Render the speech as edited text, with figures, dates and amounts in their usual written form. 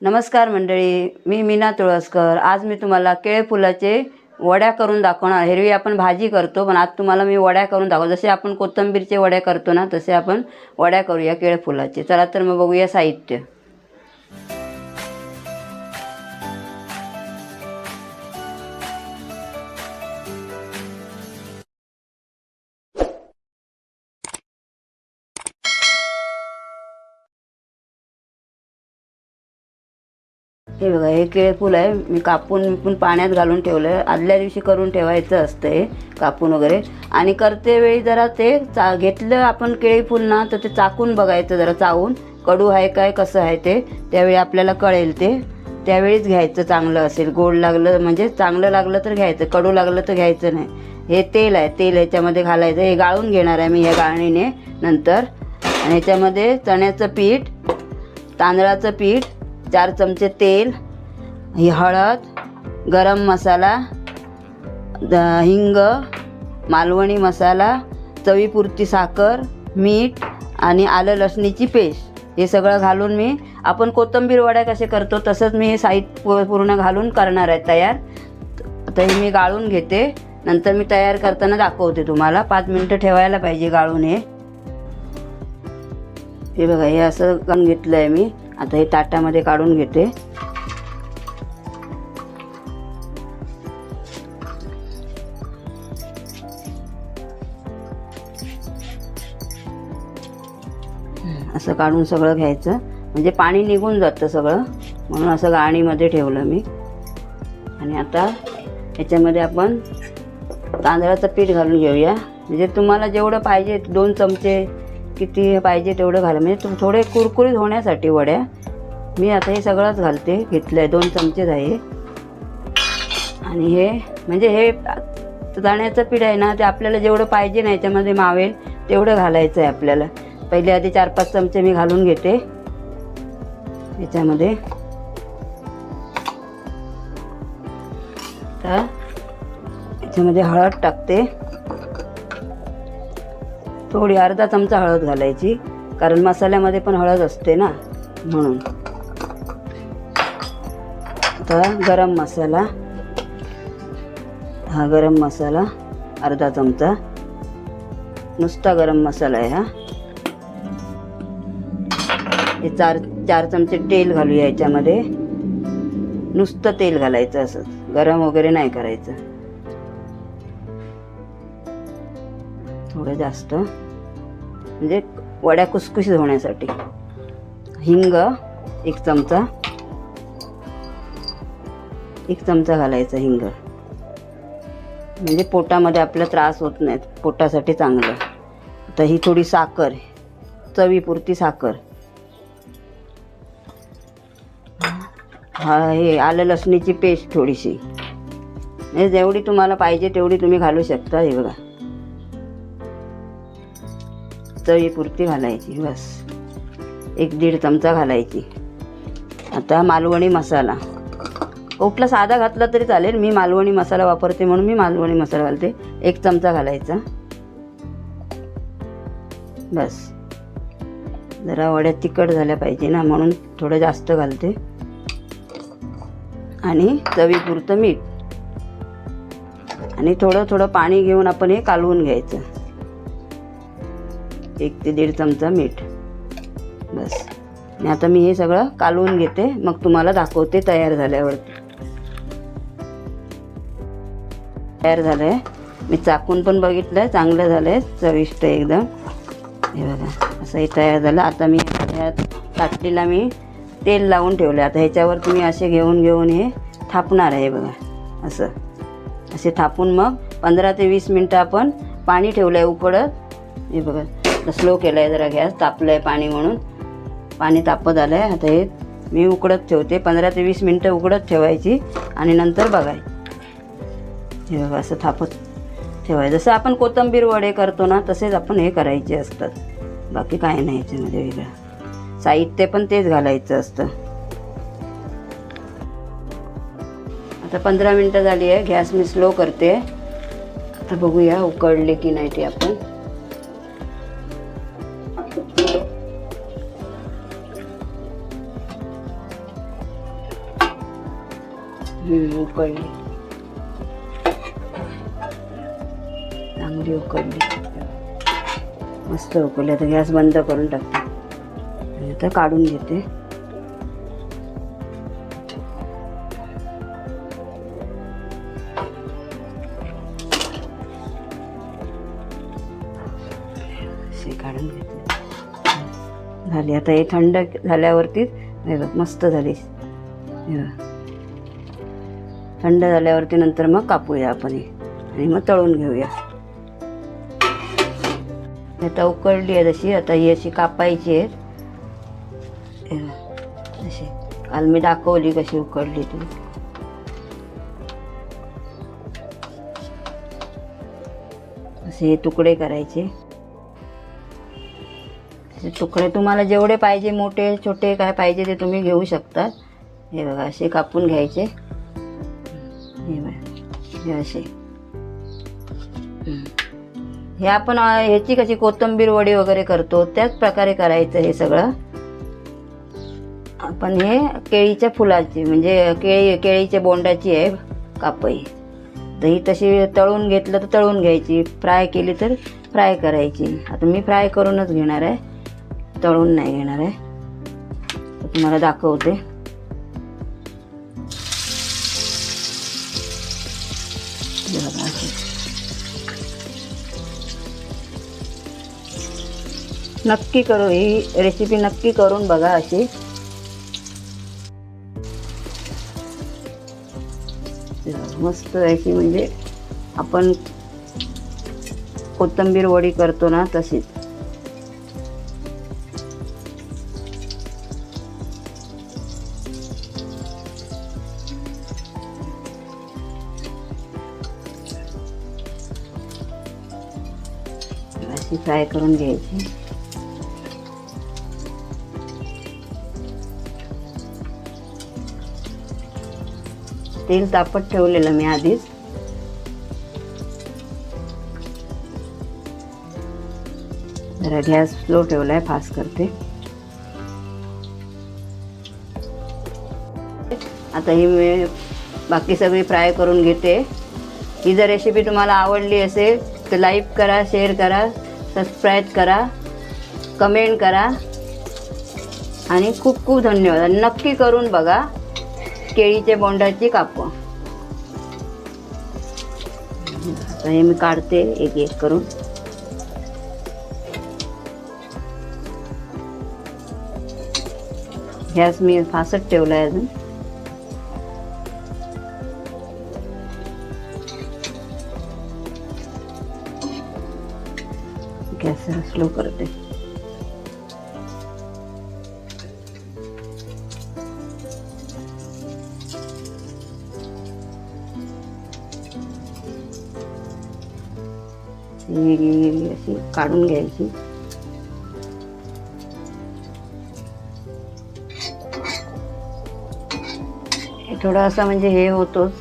नमस्कार मंडळी, मी मीना तुळसकर। आज मी तुम्हाला केळे फुलाचे वड्या करून दाखवणार। एरवी आपण भाजी करतो, पण आज तुम्हाला मी वड्या करून दाखवतो। जसे आपण कोथिंबीरचे वड्या करतो ना, तसे आपण वड्या करूया केळे फुलाचे। चला तर मग बघूया साहित्य। हे बघा, हे केळे फूल आहे। मी कापून पाण्यात घालून ठेवलं आहे। आदल्या दिवशी करून ठेवायचं असतं हे कापून वगैरे। आणि करते वेळी जरा ते घेतलं आपण केळी फूल ना, तर ते चाकून बघायचं, जरा चावून कडू आहे काय कसं आहे ते, त्यावेळी आपल्याला कळेल। ते त्यावेळीच घ्यायचं। चांगलं असेल, गोड लागलं म्हणजे चांगलं लागलं तर घ्यायचं, कडू लागलं तर घ्यायचं नाही। हे तेल आहे, तेल ह्याच्यामध्ये घालायचं। हे गाळून घेणार आहे मी ह्या गाळणीने नंतर। आणि ह्याच्यामध्ये चण्याचं पीठ, तांदळाचं पीठ, 4 चमचे तेल, ही हळद, गरम मसाला, हिंग, मालवणी मसाला, चवीपुरती साखर, मीठ आणि आलं लसणीची पेस्ट, हे सगळं घालून मी आपण कोथिंबीर वड्या कसे करतो तसंच मी हे साहित्य पूर्ण घालून करणार आहे तयार। आता हे मी गाळून घेते, नंतर मी तयार करताना दाखवते तुम्हाला। 5 मिनिटं ठेवायला पाहिजे गाळून। हे बघा, हे असं करून घेतलं आहे मी। आता हे ताटामध्ये काढून घेते। असं काढून सगळं घ्यायचं, म्हणजे पाणी निघून जातं सगळं, म्हणून असं गाळणीमध्ये ठेवलं मी। आणि आता ह्याच्यामध्ये आपण तांदळाचं पीठ घालून घेऊया। म्हणजे तुम्हाला जेवढं पाहिजे, 2 चमचे किती पाहिजे तेवढं घाला, म्हणजे थोडे कुरकुरीत होण्यासाठी वड्या। मी आता हे सगळंच घालते, घेतलं आहे 2 चमचेच आहे। आणि हे म्हणजे हे दाण्याचं पीठ आहे ना, ते आपल्याला जेवढं पाहिजे ना याच्यामध्ये मावेल तेवढं घालायचं आहे आपल्याला। पहिले आधी 4-5 चमचे मी घालून घेते याच्यामध्ये। तर याच्यामध्ये हळद टाकते, थोडी अर्धा चमचा हळद घालायची, कारण मसाल्यामध्ये पण हळद असते ना म्हणून। आता गरम मसाला, हा गरम मसाला अर्धा चमचा, नुसता गरम मसाला आहे हा। हे 4 चमचे तेल घालूया याच्यामध्ये। नुसतं तेल घालायचं, असं गरम वगैरे नाही करायचं, थोडं जास्त, म्हणजे वड्या कुसकुशीत होण्यासाठी। हिंग 1 चमचा, 1 चमचा घालायचा हिंग, म्हणजे पोटामध्ये आपला त्रास होत नाही, पोटासाठी चांगलं। आता ही थोडी साखर, चवीपुरती साखर। हा, हे आलं लसणीची पेस्ट थोडीशी, म्हणजे जेवढी तुम्हाला पाहिजे तेवढी तुम्ही घालू शकता। हे बघा, चवीपुरती घालायची बस, 1-1.5 चमचा घालायची। आता मालवणी मसाला, कुठला साधा घातला तरी चालेल, मी मालवणी मसाला वापरते म्हणून मी मालवणी मसाला घालते। 1 चमचा घालायचा बस। जरा वड्या तिखट झाल्या पाहिजे ना, म्हणून थोडं जास्त घालते। आणि चवीपुरतं मीठ, आणि थोडं थोडं पाणी घेऊन आपण हे कालवून घ्यायचं। 1 ते 1.5 चमचा मीठ बस। आणि आता मी हे सगळं कालवून घेते, मग तुम्हाला दाखवते तयार झाल्यावरती। तयार झालं आहे, मी चाकून पण बघितलं, चांगलं झालं आहे, चविष्ट एकदम। हे बघा, असंही तयार झालं। आता मी ह्या ताटलीला मी तेल लावून ठेवलं। आता ह्याच्यावर तुम्ही असे घेऊन हे थापणार आहे बघा, असं असे थापून मग 15 ते 20 मिनटं आपण पाणी ठेवलं आहे उकळत। हे बघा, स्लो केलं आहे जरा गॅस, तापलं आहे पाणी म्हणून, पाणी तापत आलं आहे। आता हे मी उकडत ठेवते, 15 ते 20 मिनटं उकडत ठेवायची आणि नंतर बघायची। हे बघा, असं थापत ठेवायचं, जसं आपण कोथिंबीर वडे करतो ना तसेच आपण हे करायचे असतात, बाकी काय नाही याच्यामध्ये वेगळं। साहित्य पण तेच घालायचं असतं। आता 15 मिनटं झाली आहे, गॅस मी स्लो करते। आता बघूया उकडले की नाही ते आपण। उकळली, चांगली उकळली, मस्त उकळली. आता गॅस बंद करून टाकते आणि आता काढून घेते. काढून घेते. झाली. आता हे थंड झाल्यावरतीच हे बघ मस्त झाली. हे बघ थंड झाल्यावरती नंतर मग कापूया आपण हे आणि मग तळून घेऊया. आता उकळली आहे तशी. आता ही अशी कापायची आहेत. अशी काल मी दाखवली कशी उकळली ती. असे तुकडे करायचे. तुकडे तुम्हाला जेवढे पाहिजे, मोठे छोटे काय पाहिजे ते तुम्ही घेऊ शकता. हे बघा असे कापून घ्यायचे. हे बघा हे असे. हे आपण ह्याची कशी कोथिंबीर वडी वगैरे करतो त्याच प्रकारे करायचं हे सगळं. आपण हे केळीच्या फुलाची म्हणजे केळीच्या बोंडाची आहे कापई. तर ही तशी तळून घेतलं तर तळून घ्यायची, फ्राय केली तर फ्राय करायची. आता मी फ्राय करूनच घेणार आहे, तळून नाही घेणार आहे. तर तुम्हाला दाखवते. नक्की करू, ही रेसिपी नक्की करून बघा अशी. मस्त अशी म्हणजे आपण कोथिंबीर वडी करतो ना तशीच. अशी फ्राय करून घ्यायची. तेल तापत ठेवलेलं मी आधीच. जरा गॅस स्लो ठेवलाय, फास्ट करते. आता ही मी बाकी सगळी फ्राय करून घेते. ही जर रेसिपी तुम्हाला आवडली असेल तर लाईक करा, शेअर करा, सबस्क्राईब करा, कमेंट करा आणि खूप खूप धन्यवाद. नक्की करून बघा केळीच्या बोंडाची कापं. आता हे मी काढते एक एक करून. गॅस मी फास्ट ठेवलाय अजून. गॅस स्लो करते. अशी काढून घ्यायची. थोडा असा म्हणजे हे होतोच.